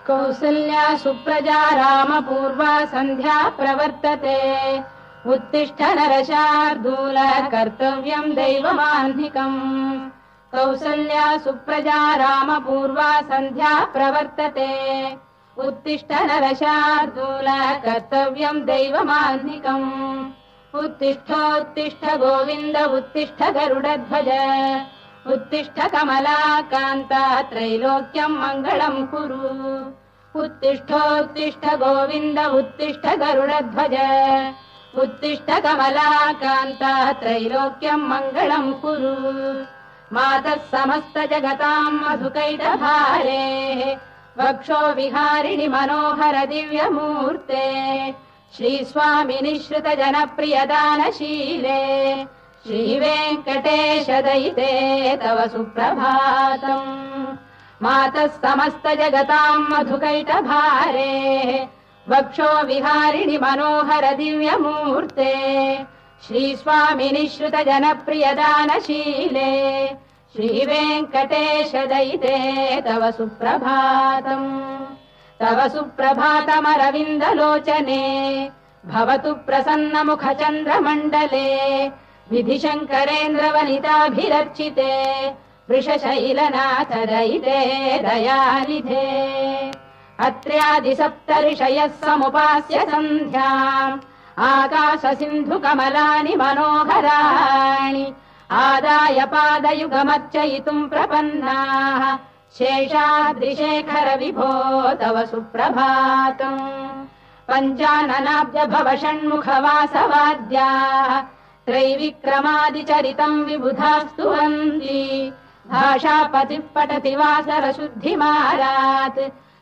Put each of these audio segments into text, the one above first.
कौसल्या सुप्रजा रामपूर्वा सन्ध्या प्रवर्तते उत्तिष्ठ नरशार्दूल कर्तव्यम् दैवमाह्निकम् कौसल्या सुप्रजा रामपूर्वा सन्ध्या प्रवर्तते उत्तिष्ठ नरशार्दूल कर्तव्यम् दैवमाह्निकम् उत्तिष्ठोत्तिष्ठ गोविन्द उत्तिष्ठ गरुडध्वज उत्तिष्ठ कमलाकान्ता त्रैलोक्यम् मङ्गलम् कुरु उत्तिष्ठोत्तिष्ठ गोविन्द उत्तिष्ठ गरुडध्वज उत्तिष्ठ कमलाकान्ता त्रैलोक्यम् मङ्गलम् कुरु मातः समस्त जगताम् मधुकैटभारे वक्षो विहारिणि मनोहर दिव्यमूर्ते श्रीस्वामिनि श्रुत जनप्रियदानशीले श्रीवेङ्कटेश दयिते तव सुप्रभातम् मातः समस्त जगताम् मधुकैटभारे वक्षो विहारिणि मनोहर दिव्यमूर्ते श्रीस्वामिनि श्रुत जनप्रियदानशीले श्रीवेङ्कटेश दयिते तव सुप्रभातम् तव सुप्रभातमरविन्दलोचने भवतु प्रसन्नमुख चन्द्रमण्डले विधिशङ्करेन्द्रवनिताभिरर्चिते वृषशैलनाथ दयिते दयानिधे अत्र्यादिसप्तऋषयः समुपास्य सन्ध्याम् आकाश सिन्धु कमलानि मनोहराणि आदाय पादयुगमर्चयितुम् प्रपन्नाः शेषाद्रिशेखर विभो तव सुप्रभातम् पञ्चाननाब्ज भव षण्मुखवासवाद्याः त्रैविक्रमादिचरितम् विबुधास्तुवन्ति भाषापतिः पठति वासरशुद्धिमारात्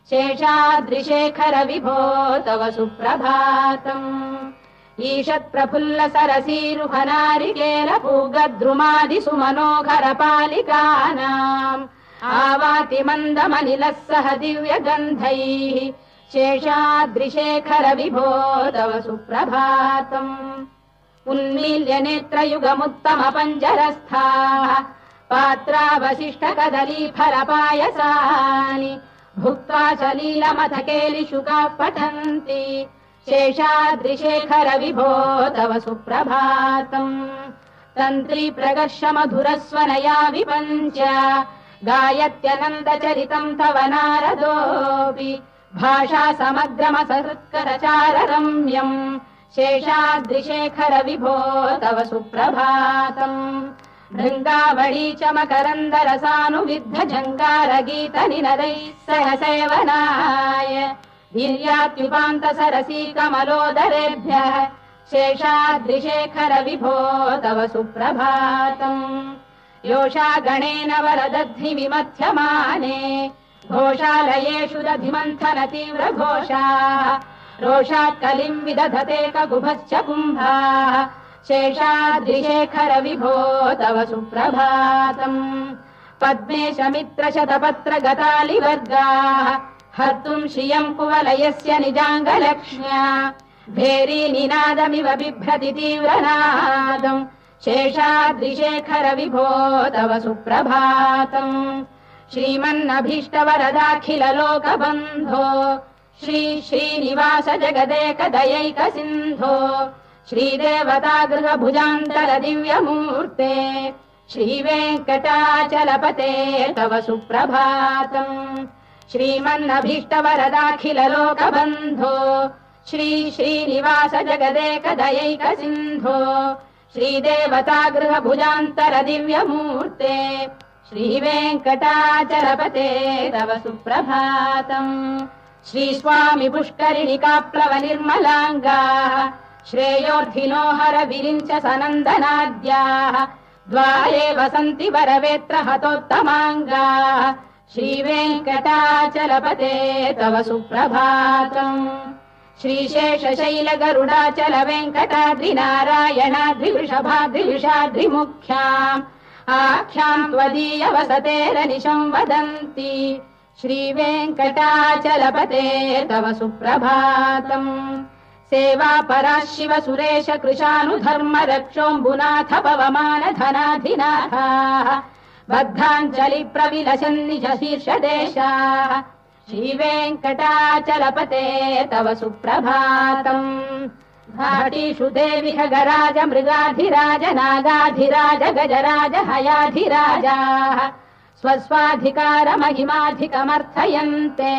शेषाद्रिशेखर विभो तव सुप्रभातम् ईषत्प्रफुल्ल सरसीरुहनारिकेल पूगद्रुमादिषु मनोहर पालिकानाम् आवाति मन्दमनिलः सह दिव्यगन्धैः शेषाद्रिशेखर विभो तव सुप्रभातम् उन्मील्य नेत्रयुगमुत्तम पञ्जरस्थाः पात्रावशिष्ट कदलीफलपायसानि भुक्त्वा सलीलमथ केलिशुकाः पठन्ति शेषाद्रिशेखर विभो तव सुप्रभातम् तन्त्री प्रगर्ष मधुरस्वनया विपञ्च गायत्यनन्दचरितम् तव नारदोऽपि भाषा समग्रमसहृत्करचार रम्यम् शेषाद्रिशेखर विभो तव सुप्रभातम् भृङ्गावळी च मकरन्दरसानुविद्ध झङ्कार गीत निनदैः सह सेवनाय वीर्यात्युपान्त सरसी कमलोदरेभ्यः शेषाद्रिशेखर विभो तव सुप्रभातम् योषा गणेन वरदध्नि विमथ्यमाने घोषालयेषु दधिमन्थन तीव्र घोषाः रोषात् कलिम् विदधते ककुभश्च कुम्भाः शेषाद्रिशेखर विभो तव सुप्रभातम् पद्मेश मित्र शतपत्र गतालिवर्गाः हर्तुम् श्रियम् कुवलयस्य निजाङ्गलक्ष्म्या भेरी निनादमिव बिभ्रति तीव्रनादम् शेषाद्रिशेखर विभो तव सुप्रभातम् श्रीमन्नभीष्टवरदाखिल लोकबन्धो श्री श्रीनिवास जगदेक दयैक सिन्धो श्रीदेवतागृह भुजान्तर दिव्यमूर्ते श्रीवेङ्कटाचलपते तव सुप्रभातम् श्रीमन्नभीष्टवरदाखिल लोकबन्धो श्री श्रीनिवास जगदेक दयैक सिन्धो श्रीदेवतागृह भुजान्तर दिव्यमूर्ते श्रीवेङ्कटाचलपते तव सुप्रभातम् श्रीस्वामि पुष्करिणिकाप्लव निर्मलाङ्गाः श्रेयोर्धिनो हर विरिञ्च सनन्दनाद्याः द्वारे वसन्ति वरवेत्र हतोत्तमाङ्गाः श्रीवेङ्कटाचलपते तव सुप्रभातम् श्रीशेषशैल गरुडाचल वेङ्कटाद्रिनारायणाद्रिवृषभाद्रिविषाद्रिमुख्याम् आख्याम् त्वदीय वसतेरनिशम् वदन्ति श्रीवेङ्कटाचलपते तव सुप्रभातम् सेवा परा शिव सुरेश कृशानुधर्म रक्षोऽम्बुनाथ पवमान धनाधिनाथाः बद्धाञ्जलि प्रविलसन् निज शीर्षदेशाः श्रीवेङ्कटाचलपते तव सुप्रभातम् घाटीषु देवि खगराज मृगाधिराज नागाधिराज गजराज हयाधिराजाः स्वस्वाधिकारमहिमाधिकमर्थयन्ते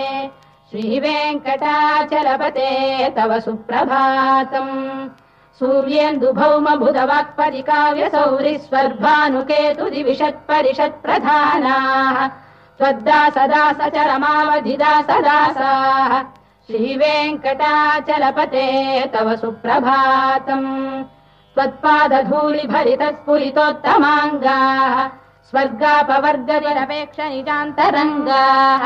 श्रीवेङ्कटाचलपते तव सुप्रभातम् सूर्येन्दुभौम बुधवाक्परिकाव्यसौरिस्वर्भानुकेतुदिविषत्परिषत्प्रधानाः त्वद्दासदासचरमावधिदासदासाः श्रीवेङ्कटाचलपते तव सुप्रभातम् त्वत्पादधूलिभरितस्फुरितोत्तमाङ्गाः स्वर्गापवर्गनिरपेक्ष निजान्तरङ्गाः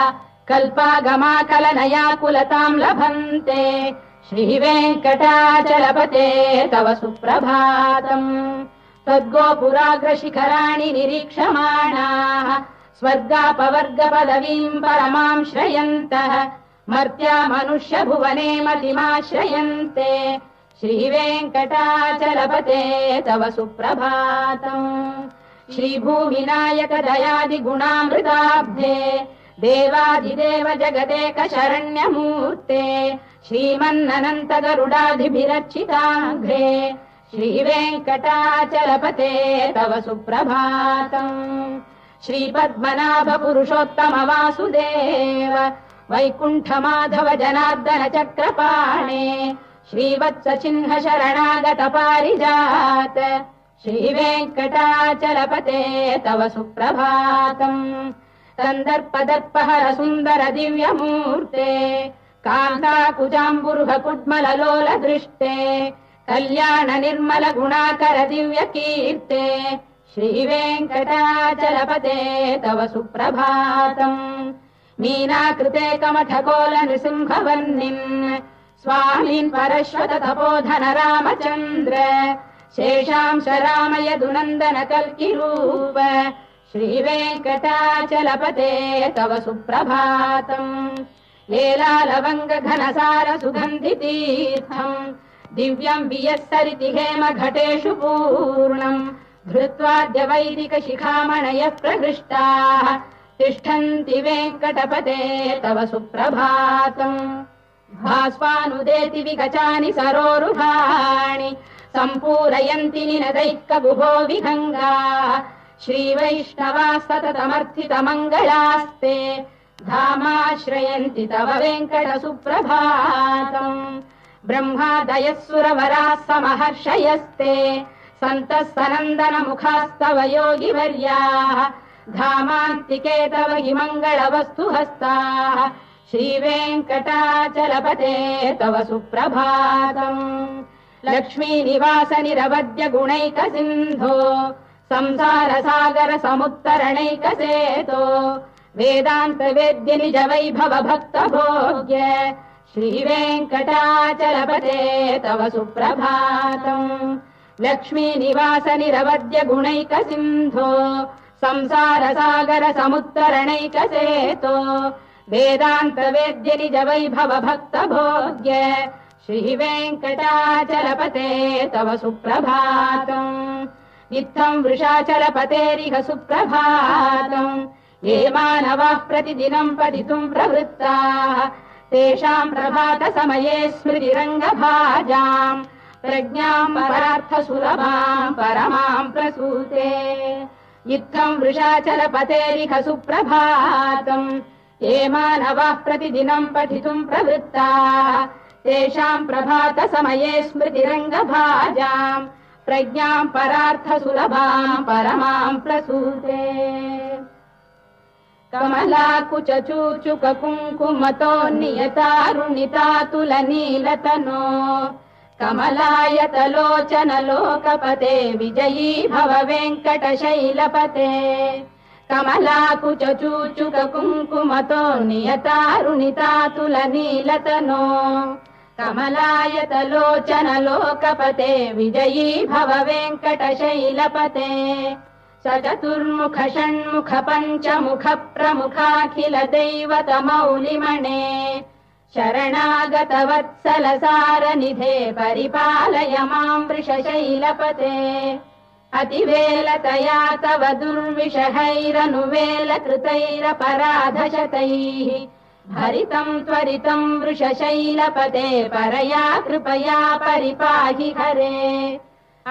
कल्पागमाकलनयाकुलताम् लभन्ते श्रीवेङ्कटाचलपते तव सुप्रभातम् त्वद्गोपुराग्रशिखराणि निरीक्षमाणाः स्वर्गापवर्गपदवीम् परमाम् श्रयन्तः मर्त्या मनुष्यभुवने मतिमाश्रयन्ते श्रीवेङ्कटाचलपते तव सुप्रभातम् श्रीभूविनायक दयादिगुणामृताब्धे देवादिदेव जगदेक शरण्यमूर्ते श्रीमन्ननन्त गरुडाधिभिरर्चिताघ्रे श्रीवेङ्कटाचलपते तव सुप्रभातम् श्रीपद्मनाभ पुरुषोत्तम वासुदेव वैकुण्ठ माधव जनार्दन चक्रपाणे श्रीवत्स चिह्न शरणागत पारिजात श्रीवेङ्कटाचलपते तव सुप्रभातम् तन्दर्पदर्पहर सुन्दर दिव्यमूर्ते कान्ताकुजाम्बुरुह कुड्मललोल दृष्टे कल्याण निर्मल गुणाकर दिव्य कीर्ते श्रीवेङ्कटाचलपते तव सुप्रभातम् मीनाकृते कमठकोल नृसिंहवर्णिन् स्वामीन् परश्वत तपोधन रामचन्द्र शेषांश राम यदुनन्दन कल्किरूप श्रीवेङ्कटाचलपते तव सुप्रभातम् लीलालवङ्ग घनसार सुगन्धितीर्थम् दिव्यम् वियस्सरिति हेम घटेषु पूर्णम् धृत्वाद्य वैदिक शिखामणयः प्रहृष्टाः तिष्ठन्ति वेङ्कटपते तव सुप्रभातम् भास्वानुदेति विगचानि सरोरुहाणि सम्पूरयन्ति निनदैकगुभो विहङ्गाः श्रीवैष्णवाः सततमर्थितमङ्गलास्ते धामाश्रयन्ति तव वेङ्कट सुप्रभातम् ब्रह्मादयः सुरवराः समहर्षयस्ते सन्तः सनन्दन मुखास्तव योगिवर्याः धामान्तिके तव हि मङ्गलवस्तु हस्ताः श्रीवेङ्कटाचलपते तव सुप्रभातम् लक्ष्मीनिवास निरवद्य गुणैक सिन्धो संसार सागर समुत्तरणैक सेतो वेदान्त वेद्य निज वैभव भक्त भोग्य श्रीवेङ्कटाचलपते तव सुप्रभातम् लक्ष्मीनिवास निरवद्य गुणैक सिन्धो संसार सागर समुत्तरणैक सेतो वेदान्त वेद्य निज वैभव भक्त भोग्य श्रीवेङ्कटाचलपते तव सुप्रभातम् इत्थम् वृषाचलपतेरिह सुप्रभातम् ये मानवाः प्रतिदिनम् पठितुम् प्रवृत्ताः तेषाम् प्रभात समये स्मृतिरङ्गभाजाम् प्रज्ञाम् परार्थ सुलभाम् परमाम् प्रसूते इत्थम् वृषाचलपतेरिह सुप्रभातम् ये मानवाः प्रतिदिनम् पठितुम् प्रवृत्ताः तेषाम् प्रभात समये स्मृतिरङ्गभाजाम् प्रज्ञाम् परार्थ सुलभाम् परमाम् प्रसूते कमलाकुच चूचुक कुङ्कुमतो नियतारुणितातुल नीलतनो कमलायतलोचन लोकपते विजयी भव वेङ्कटशैलपते कमलाकुच चूचुक कुङ्कुमतो नियतारुणितातुल नीलतनो कमलायतलोचन लोकपते विजयी भव वेङ्कटशैलपते सचतुर्मुख षण्मुख पञ्चमुख प्रमुखाखिल दैवतमौलिमणे शरणागत वत्सल सारनिधे परिपालय माम् वृषशैलपते अतिवेलतया तव दुर्विषहैरनुवेल कृतैरपराधशतैः भरितम् त्वरितम् वृषशैलपते परया कृपया परिपाहि हरे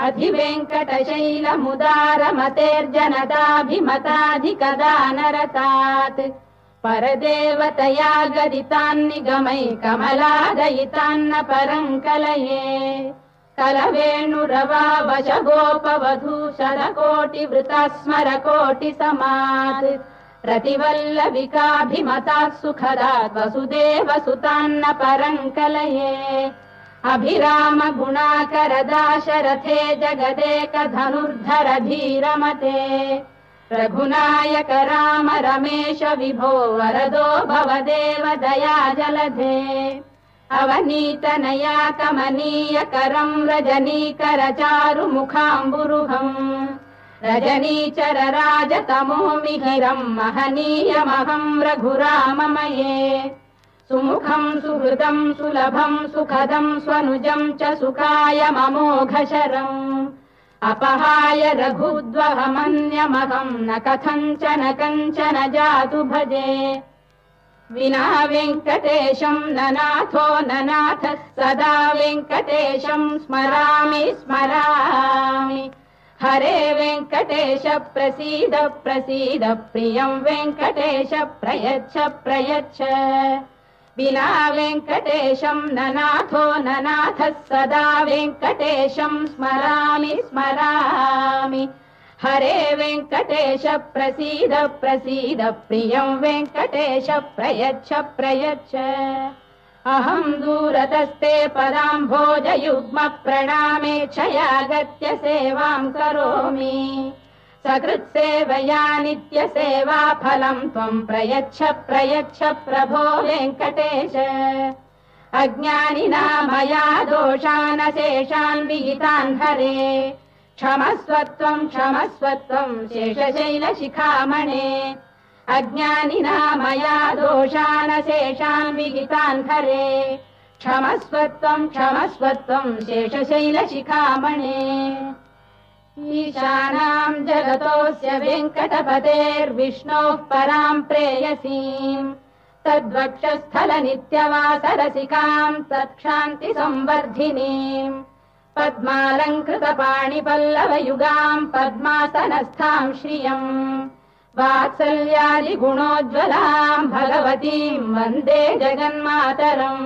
अधिवेङ्कटशैलमुदारमतेर्जनताभिमताधिकदानरतात् परदेवतया गदितान्निगमै कमलादयितान्न परम् कलये कलवेणुरवावशगोपवधू शतकोटिवृता स्मरकोटिसमात् प्रतिवल्लविकाभिमतात् सुखदात् वसुदेवसुतान्न परम् कलये अभिराम गुणाकरदाशरथे जगदेकधनुर्धर धीरमते रघुनायक राम रमेश विभो वरदो भवदेव दया जलधे अवनीतनया कमनीय करम् रजनीकर चारुमुखाम्बुरुहम् रजनीचर राजतमो मिहिरम् महनीयमहम् रघुराममये सुमुखम् सुहृदम् सुलभम् सुखदम् स्वनुजम् च सुखाय ममोघशरम् अपहाय रघुद्वहमन्यमहम् न कथञ्चन कञ्चन जातु भजे विना वेङ्कटेशम् ननाथो ननाथः सदा वेङ्कटेशम् स्मरामि स्मरामि हरे वेङ्कटेश प्रसीद प्रसीद प्रियम् वेङ्कटेश प्रयच्छ प्रयच्छ विना वेङ्कटेशम् ननाथो ननाथः सदा वेङ्कटेशम् स्मरामि स्मरामि हरे वेङ्कटेश प्रसीद प्रसीद प्रियम् वेङ्कटेश प्रयच्छ प्रयच्छ अहम् दूरतस्ते पदाम्भोजयुग्म प्रणामेच्छयागत्य सेवाम् करोमि सकृत्सेवया नित्यसेवा फलम् त्वम् प्रयच्छ प्रयच्छ प्रभो वेङ्कटेश अज्ञानिना मया दोषानशेषान् विहितान् हरे क्षमस्वत्वम् क्षमस्वत्वम् शेषशैलशिखामणे अज्ञानिना मया दोषानशेषान् विहितान् हरे क्षमस्वत्वम् क्षमस्वत्वम् शेषशैलशिखामणे ईशानाम् जगतोऽस्य वेङ्कटपतेर्विष्णोः पराम् प्रेयसीम् तद्वक्षस्थलनित्यवासरसिकाम् तत्क्षान्ति संवर्धिनीम् पद्मालङ्कृतपाणिपल्लवयुगाम् पद्मासनस्थाम् श्रियम् वात्सल्यादिगुणोज्ज्वलाम् भगवतीम् वन्दे जगन्मातरम्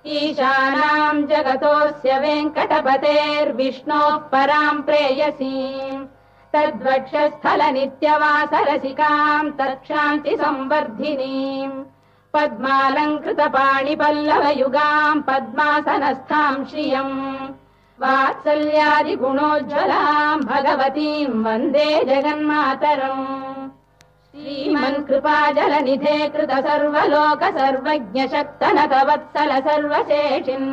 ईशानाम् जगतोऽस्य वेङ्कटपतेर्विष्णोः पराम् प्रेयसीम् तद्वक्षस्थलनित्यवासरसिकाम् तत्क्षान्ति संवर्धिनीम् पद्मालङ्कृतपाणिपल्लवयुगाम् पद्मासनस्थाम् श्रियम् वात्सल्यादिगुणोज्ज्वलाम् भगवतीम् वन्दे जगन्मातरम् श्रीमन्कृपाजलनिधे कृत सर्वलोक सर्वज्ञ शक्तनत वत्सल सर्वशेषिन्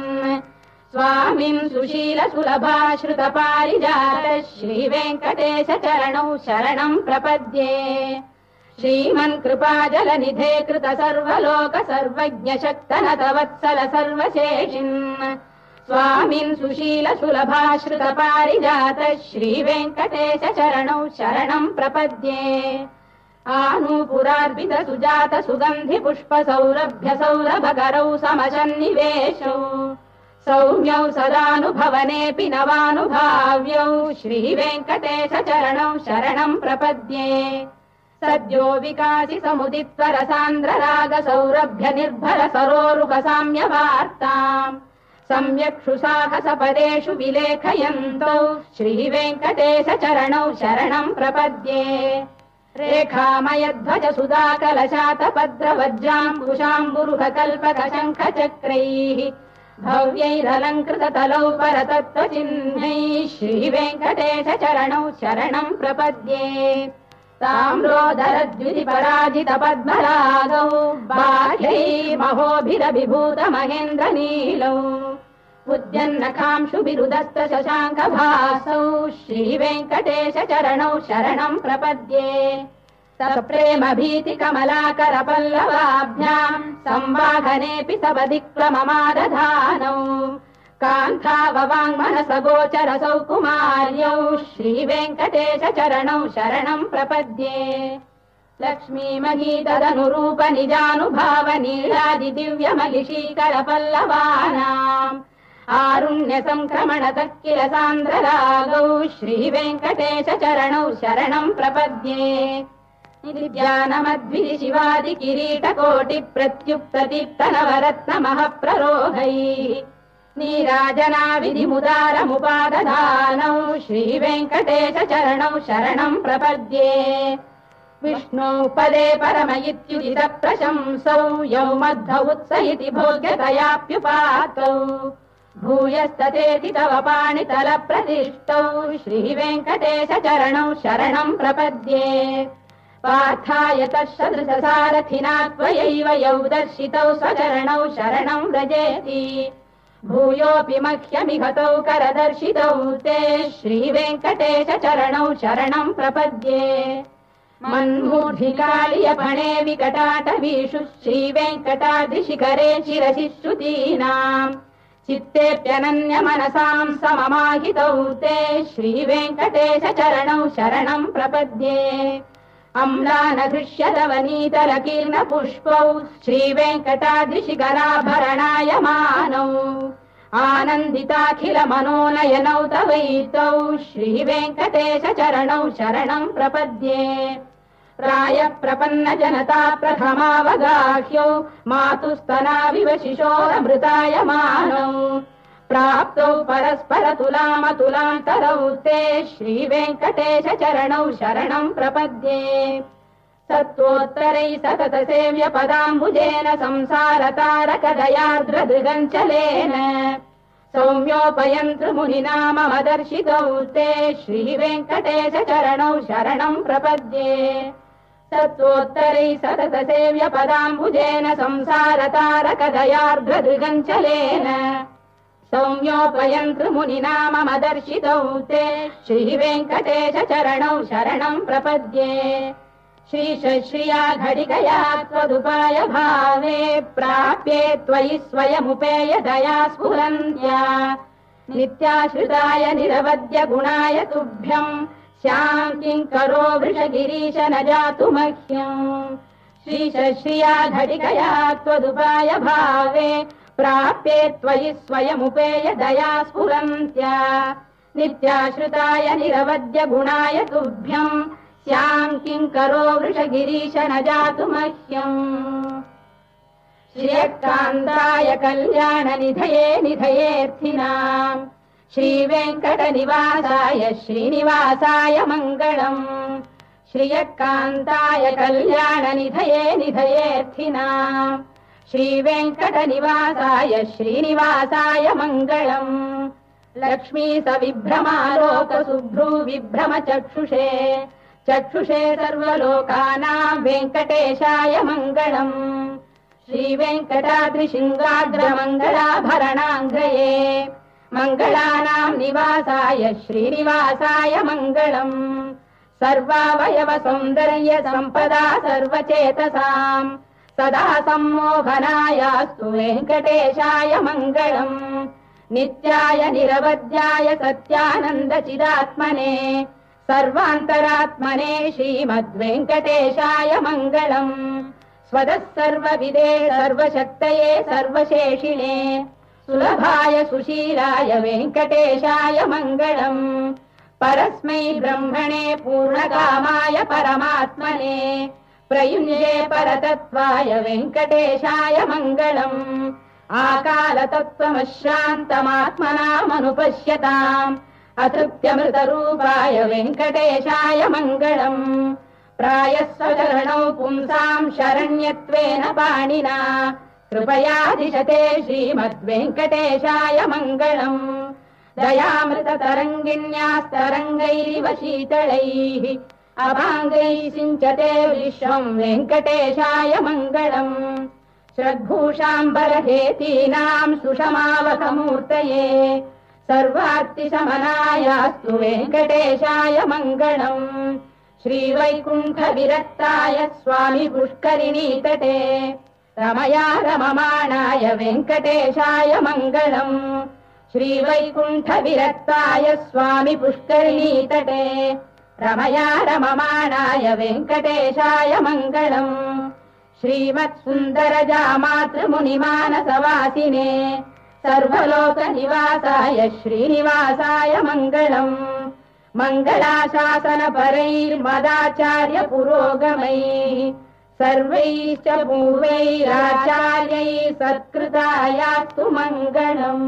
स्वामिन् सुशील सुलभाश्रित पारिजात श्रीवेङ्कटेश चरणौ शरणम् प्रपद्ये श्रीमन्कृपाजलनिधे कृत सर्वलोक सर्वज्ञ शक्तनत वत्सल सर्वशेषिन् स्वामिन् सुशील सुलभाश्रित पारिजात श्रीवेङ्कटेश चरणौ शरणम् प्रपद्ये आनूपुरार्पित सुजात सुगन्धि पुष्प सौरभ्य सौरभकरौ समशन्निवेशौ सौम्यौ सदानुभवनेऽपि नवानुभाव्यौ श्रीवेङ्कटेश चरणौ शरणम् प्रपद्ये सद्यो विकासि समुदित्व रसान्द्र राग सौरभ्य निर्भर सरोरुह साम्यवार्ताम् सम्यक्षु साहसपदेषु विलेखयन्तौ श्रीवेङ्कटेश चरणौ शरणम् प्रपद्ये रेखामयध्वज सुधाकलशातपद्रवज्राम्बुशाम्बुरुह कल्पक शङ्ख चक्रैः भव्यैरलङ्कृततलौ परतत्त्वचिह्नैः श्रीवेङ्कटेश चरणौ शरणम् प्रपद्ये ताम्रोदरद्युतिपराजित पद्मरागौ बाह्यै महोभिरभिभूत महेन्द्रनीलौ उद्यन्नखांशुभिरुदस्त शशाङ्कभासौ श्रीवेङ्कटेश चरणौ शरणम् प्रपद्ये सप्रेम भीति कमलाकर पल्लवाभ्याम् संवाहनेऽपि सपदिक्लममादधानौ कान्ताववाङ्मनस गोचर सौकुमार्यौ श्रीवेङ्कटेश चरणौ शरणम् प्रपद्ये लक्ष्मीमही तदनुरूप निजानुभाव नीलादि दिव्यमलिशीकर पल्लवानाम् आरुण्य संक्रमणतः किल सान्द्ररागौ श्रीवेङ्कटेश चरणौ शरणम् प्रपद्ये नित्यानमद्भिः शिवादि किरीटकोटि प्रत्युक्तदीप्त नवरत्नमः प्ररोहैः नीराजना विधिमुदारमुपादधानौ श्रीवेङ्कटेश चरणौ शरणम् प्रपद्ये विष्णौ पदे परम इत्युदित प्रशंसौ यौ मध्व उत्स इति भोग्यतयाप्युपातौ भूयस्ततेति तव पाणितल प्रतिष्ठौ श्रीवेङ्कटेश चरणौ शरणम् प्रपद्ये पार्थाय तत्सदृशसारथिना त्वयैव यौ दर्शितौ स्वचरणौ शरणम् व्रजेति भूयोऽपि मह्यमिहतौ करदर्शितौ ते श्रीवेङ्कटेश चरणौ शरणम् प्रपद्ये मन्मूर्धिकालियपणे विकटाटवीषु श्रीवेङ्कटाद्रिशिखरे शिरसि श्रुतीनाम् चित्तेऽप्यनन्य मनसाम् सममाहितौ ते श्रीवेङ्कटेश चरणौ शरणम् प्रपद्ये अम्लानधृष्यदवनीतलकीर्ण पुष्पौ श्रीवेङ्कटाद्रिशिखराभरणायमानौ आनन्दिताखिल मनोनयनौ तवैतौ श्रीवेङ्कटेश चरणौ शरणम् प्रपद्ये प्रायः प्रपन्न जनता प्रथमावगाह्यौ मातुस्तनाविव शिशोरमृतायमानौ प्राप्तौ परस्पर तुलामतुलान्तरौ ते श्रीवेङ्कटेश चरणौ शरणम् प्रपद्ये सत्त्वोत्तरैः सतत सेव्य पदाम्बुजेन संसारतारकदयार्द्रदृगञ्चलेन सौम्योपयन्तृमुनिना मम दर्शितौ ते श्रीवेङ्कटेश चरणौ शरणम् प्रपद्ये सत्त्वोत्तरैः सतत सेव्य पदाम्बुजेन संसारतारकदयार्द्रदृगञ्चलेन सौम्योपयन्तृमुनिना मम दर्शितौ ते श्रीवेङ्कटेश चरणौ शरणम् प्रपद्ये श्रीशश्रिया घटिकया त्वदुपाय भावे प्राप्ये त्वयि स्वयमुपेय दया स्फुरन्त्या नित्याश्रिताय निरवद्य गुणाय तुभ्यम् स्याम् किङ्करो वृषगिरीश न जातु मह्यम् श्रीशश्रिया घटिकया त्वदुपाय भावे प्राप्ये त्वयि स्वयमुपेय दया स्फुरन्त्या नित्याश्रिताय निरवद्य गुणाय तुभ्यम् स्याम् किङ्करो वृषगिरीश न जातु मह्यम् श्रियकान्ताय कल्याणनिधये निधयेऽर्थिनाम् श्रीवेङ्कटनिवासाय श्रीनिवासाय मङ्गलम् श्रियकान्ताय कल्याणनिधये निधयेऽर्थिनाम् श्रीवेङ्कटनिवासाय श्रीनिवासाय मङ्गलम् लक्ष्मी सविभ्रमालोक सुभ्रू विभ्रम चक्षुषे चक्षुषे सर्वलोकानाम् वेङ्कटेशाय मङ्गलम् श्रीवेङ्कटाद्रिशृङ्गाग्रमङ्गलाभरणाङ्ग्रये मङ्गलानाम् निवासाय श्रीनिवासाय मङ्गलम् सर्वावयव सौन्दर्य सम्पदा सर्वचेतसाम् सदा सम्मोहनायास्तु वेङ्कटेशाय मङ्गलम् नित्याय निरवध्याय सत्यानन्द चिदात्मने सर्वान्तरात्मने श्रीमद्वेङ्कटेशाय मङ्गलम् स्वतः सर्वविदे सर्वशक्तये सर्वशेषिणे सुलभाय सुशीलाय वेङ्कटेशाय मङ्गलम् परस्मै ब्रह्मणे पूर्णकामाय परमात्मने प्रयुञ्जे परतत्त्वाय वेङ्कटेशाय मङ्गलम् आकालतत्त्वमश्रान्तमात्मनामनुपश्यताम् अतृप्त्यमृतरूपाय वेङ्कटेशाय मङ्गलम् प्रायस्वचरणौ पुंसाम् शरण्यत्वेन पाणिना कृपयादिशते श्रीमद्वेङ्कटेशाय मङ्गलम् दयामृततरङ्गिण्यास्तरङ्गैरिव शीतलैः अभाङ्गैः सिञ्चते विश्वम् वेङ्कटेशाय मङ्गलम् श्रद्भूषाम्बरहेतीनाम् सुषमावकमूर्तये सर्वार्तिशमनायास्तु वेङ्कटेशाय मङ्गलम् श्रीवैकुण्ठविरक्ताय स्वामि पुष्करिणीतटे रमया रममाणाय वेङ्कटेशाय मङ्गलम् श्रीवैकुण्ठविरक्ताय स्वामि पुष्करिणीतटे रमया रममाणाय वेङ्कटेशाय मङ्गलम् श्रीमत्सुन्दरजामातृमुनिमानसवासिने सर्वलोकनिवासाय श्रीनिवासाय मङ्गलम् मङ्गलाशासनपरैर्मदाचार्य पुरोगमैः सर्वैश्च पूर्वैराचार्यैः सत्कृतायास्तु मङ्गलम्।